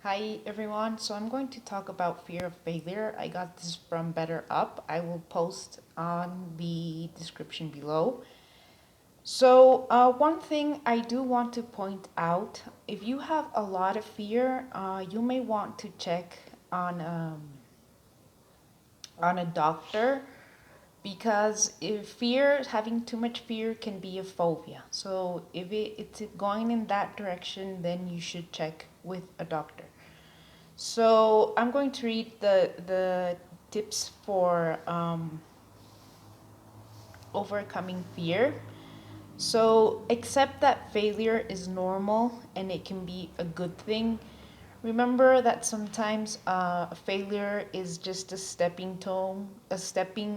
Hi everyone. So I'm going to talk about fear of failure. I got this from Better Up. I will post on the description below. One thing I do want to point out, if you have a lot of fear, you may want to check on um, on a doctor because if fear, having too much fear can be a phobia. So if it's going in that direction, then you should check with a doctor. So I'm going to read the tips for overcoming fear. So accept that failure is normal and it can be a good thing. Remember that sometimes a failure is just a stepping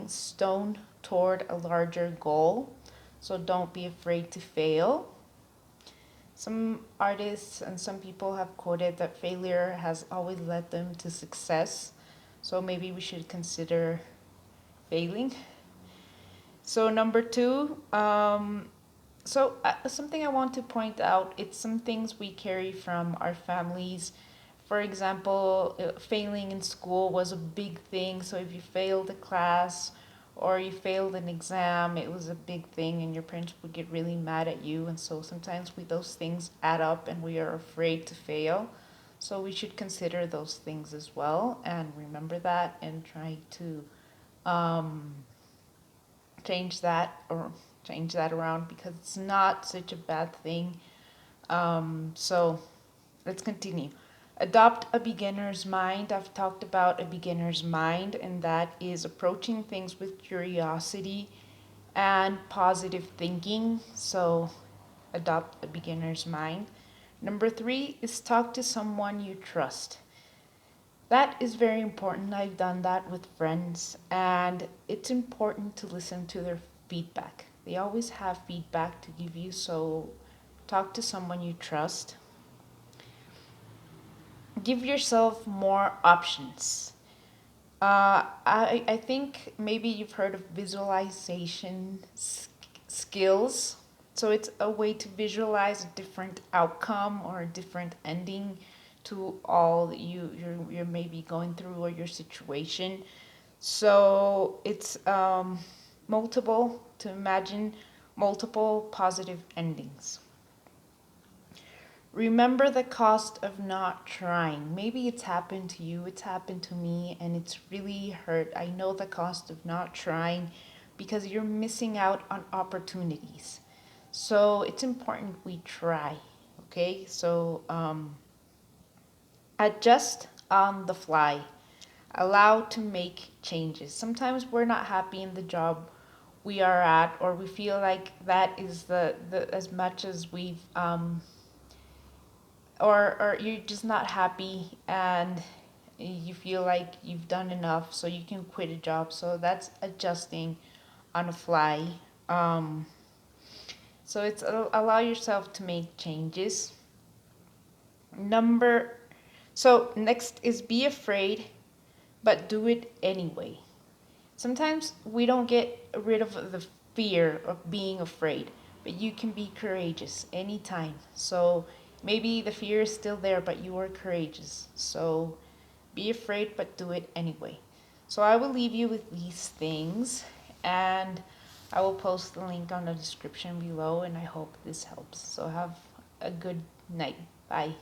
stone toward a larger goal. So don't be afraid to fail. Some artists and some people have quoted that failure has always led them to success. So maybe we should consider failing. So number two, something I want to point out, it's some things we carry from our families. For example, failing in school was a big thing. So if you failed a class or you failed an exam, it was a big thing and your parents would get really mad at you. And so sometimes those things add up and we are afraid to fail. So we should consider those things as well and remember that and try to um, change that or change that around because it's not such a bad thing. So let's continue. Adopt a beginner's mind. I've talked about a beginner's mind, and that is approaching things with curiosity and positive thinking. So adopt a beginner's mind. Number three is talk to someone you trust. That is very important. I've done that with friends, and it's important to listen to their feedback. They always have feedback to give you, so talk to someone you trust. Give yourself more options. I think maybe you've heard of visualization skills. So it's a way to visualize a different outcome or a different ending to all that you're maybe going through or your situation. So it's multiple to imagine multiple positive endings. Remember the cost of not trying. Maybe it's happened to you, it's happened to me, and it's really hurt. I know the cost of not trying because you're missing out on opportunities. So it's important we try. Okay, adjust on the fly, allow to make changes. Sometimes we're not happy in the job we are at, or we feel like that is the as much as we've or you're just not happy and you feel like you've done enough so you can quit a job. So that's adjusting on the fly. um, so it's allow yourself to make changes. number so next is be afraid but do it anyway. Sometimes we don't get rid of the fear of being afraid, but you can be courageous anytime. So maybe the fear is still there, but you are courageous. So be afraid, but do it anyway. So I will leave you with these things, and I will post the link on the description below, and I hope this helps. So have a good night. Bye.